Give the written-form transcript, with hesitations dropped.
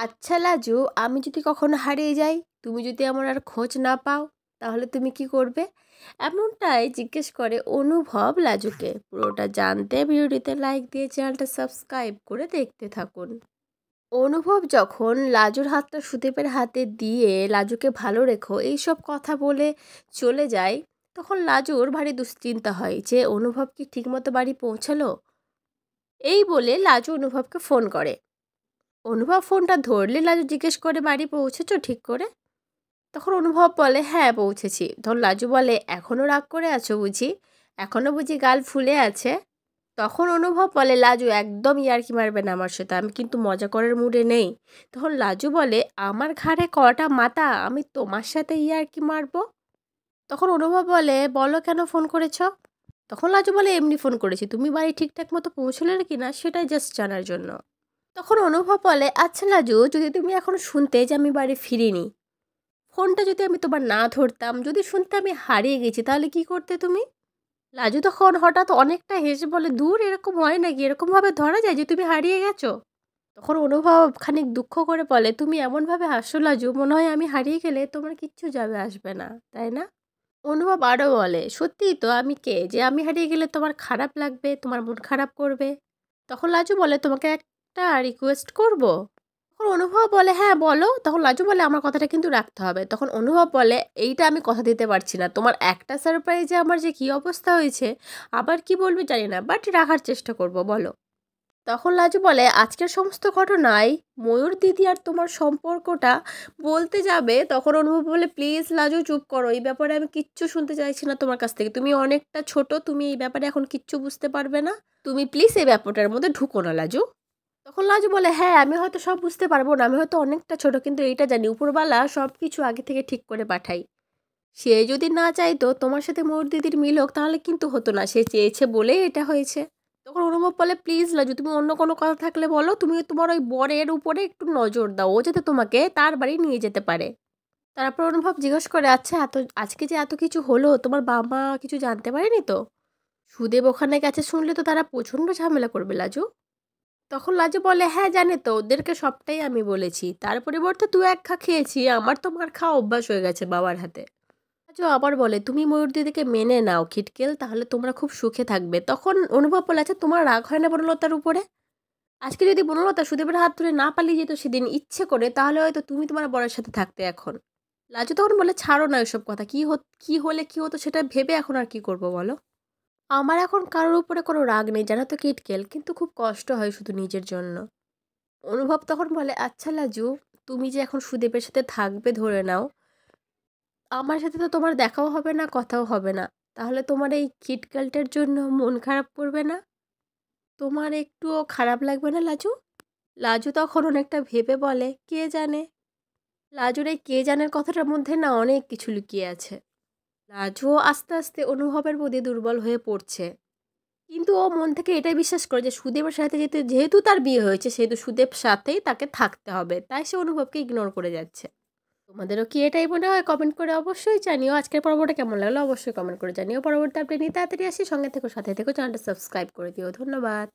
আচ্ছা লাজু, আমি যদি কখনো হারিয়ে যাই, তুমি যদি আমার আর খোঁজ না পাও, তাহলে তুমি কি করবে? এমনটাই জিজ্ঞেস করে অনুভব লাজুকে। পুরোটা জানতে ভিডিওটিতে লাইক দিয়ে চ্যানেলটা সাবস্ক্রাইব করে দেখতে থাকুন। অনুভব যখন লাজুর হাতটা সুদীপের হাতে দিয়ে লাজুকে ভালো রেখো এইসব কথা বলে চলে যায়, তখন লাজুর ভারী দুশ্চিন্তা হয় যে অনুভব কি ঠিকমতো বাড়ি পৌঁছালো। এই বলে লাজু অনুভবকে ফোন করে। অনুভব ফোনটা ধরলে লাজু জিজ্ঞেস করে, বাড়ি পৌঁছেছো ঠিক করে? তখন অনুভব বলে, হ্যাঁ পৌঁছেছি। তখন লাজু বলে, এখনও রাগ করে আছো বুঝি? এখনও বুঝি গাল ফুলে আছে? তখন অনুভব বলে, লাজু একদম ইয়ার্কি মারবে না আমার সাথে, আমি কিন্তু মজা করার মুডে নেই। তখন লাজু বলে, আমার ঘাড়ে কটা মাথা, আমি তোমার সাথে ইয়ার্কি মারবো? তখন অনুভব বলে, বলো কেন ফোন করেছ? তখন লাজু বলে, এমনি ফোন করেছি, তুমি বাড়ি ঠিকঠাক মতো পৌঁছলে কি না সেটাই জাস্ট জানার জন্য। তখন অনুভব বলে, আচ্ছা লাজু, যদি তুমি এখন শুনতে যে আমি বাড়ি ফিরিনি, ফোনটা যদি আমি তোমার না ধরতাম, যদি শুনতে আমি হারিয়ে গেছি, তাহলে কি করতে তুমি? লাজু তখন হঠাৎ অনেকটা হেসে বলে, দূর, এরকম হয় নাকি? এরকমভাবে ধরা যায় যে তুমি হারিয়ে গেছো? তখন অনুভব খানিক দুঃখ করে বলে, তুমি এমনভাবে হাসো লাজু, মনে হয় আমি হারিয়ে গেলে তোমার কিচ্ছু যাবে আসবে না, তাই না? অনুভব আরও বলে, সত্যিই তো, আমি কে যে আমি হারিয়ে গেলে তোমার খারাপ লাগবে, তোমার মন খারাপ করবে? তখন লাজু বলে, তোমাকে একটা রিকোয়েস্ট করব? তখন অনুভব বলে, হ্যাঁ বলো। তখন লাজু বলে, আমার কথাটা কিন্তু রাখতে হবে। তখন অনুভব বলে, এইটা আমি কথা দিতে পারছি না, তোমার একটা সারপ্রাইজে আমার যে কী অবস্থা হয়েছে, আবার কি বলবে জানি না, বাট রাখার চেষ্টা করব, বলো। তখন লাজু বলে, আজকের সমস্ত ঘটনায় ময়ূর দিদি আর তোমার সম্পর্কটা বলতে যাবে। তখন অনুভব বলে, প্লিজ লাজু চুপ করো, এই ব্যাপারে আমি কিচ্ছু শুনতে চাইছি না তোমার কাছ থেকে, তুমি অনেকটা ছোট, তুমি এই ব্যাপারে এখন কিচ্ছু বুঝতে পারবে না, তুমি প্লিজ এই ব্যাপারটার মধ্যে ঢুকো না লাজু। তখন লাজু বলে, হ্যাঁ আমি হয়তো সব বুঝতে পারবো না, আমি হয়তো অনেকটা ছোট, কিন্তু এইটা জানি উপরওয়ালা সব কিছু আগে থেকে ঠিক করে পাঠাই। সে যদি না চাইতো তোমার সাথে ময়ূর দিদির মিল হোক, তাহলে কিন্তু হতো না, সে চেয়েছে বলেই এটা হয়েছে। তখন অনুভব বলে, প্লিজ লাজু, তুমি অন্য কোনো কথা থাকলে বলো, তুমি তোমার ওই বরের উপরে একটু নজর দাও, ও যাতে তোমাকে তার বাড়ি নিয়ে যেতে পারে। তারপর অনুভব জিজ্ঞেস করে, আচ্ছা আজকে যে এত কিছু হলো, তোমার বাবা মা কিছু জানতে পারেনি তো? সুদেব ওখানে গেছে শুনলে তো তারা প্রচণ্ড ঝামেলা করবে লাজু। তখন লাজু বলে, হ্যাঁ জানে তো, ওদেরকে সবটাই আমি বলেছি, তার পরিবর্তে তুই এক খা খেয়েছি, আমার তো মার খাওয়া অভ্যাস হয়ে গেছে বাবার হাতে। লাজু আবার বলে, তুমি ময়ূর দিদিকে মেনে নাও খিটকেল, তাহলে তোমরা খুব সুখে থাকবে। তখন অনুভব বলে, আচ্ছা তোমার রাগ হয় না বনলতার উপরে? আজকে যদি বনলতা সুদেবের হাত ধরে না পালিয়ে যেত সেদিন ইচ্ছে করে, তাহলে হয়তো তুমি তোমার বরের সাথে থাকতে এখন। লাজু তখন বলে, ছাড়ো না এসব কথা, কি হলে কি হতো সেটা ভেবে এখন আর কি করব বলো। আমার এখন কারোর উপরে কোনো রাগ নেই জানো তো কিটকেল, কিন্তু খুব কষ্ট হয় শুধু নিজের জন্য। অনুভব তখন বলে, আচ্ছা লাজু, তুমি যে এখন সুদেবের সাথে থাকবে ধরে নাও, আমার সাথে তো তোমার দেখাও হবে না, কথাও হবে না, তাহলে তোমার এই কিটকেলটার জন্য মন খারাপ করবে না? তোমার একটুও খারাপ লাগবে না লাজু? লাজু তখন অনেকটা ভেবে বলে, কে জানে। লাজুর এই কে জানের কথাটার মধ্যে না অনেক কিছু লুকিয়ে আছে। লাজুও আস্তে আস্তে অনুভবের প্রতি দুর্বল হয়ে পড়ছে, কিন্তু ও মন থেকে এটাই বিশ্বাস করে যে সুদেবের সাথে যেহেতু তার বিয়ে হয়েছে, সেহেতু সুদেব সাথেই তাকে থাকতে হবে, তাই সে অনুভবকে ইগনোর করে যাচ্ছে। তোমাদেরও কি এটাই মনে হয়? কমেন্ট করে অবশ্যই জানিও। আজকের পর্বটা কেমন লাগলো অবশ্যই কমেন্ট করে জানিও। পরবর্তী আপডেট নিয়ে তাড়াতাড়ি আসি, সঙ্গে থেকো, সাথে থেকো, চ্যানেলটা সাবস্ক্রাইব করে দিও। ধন্যবাদ।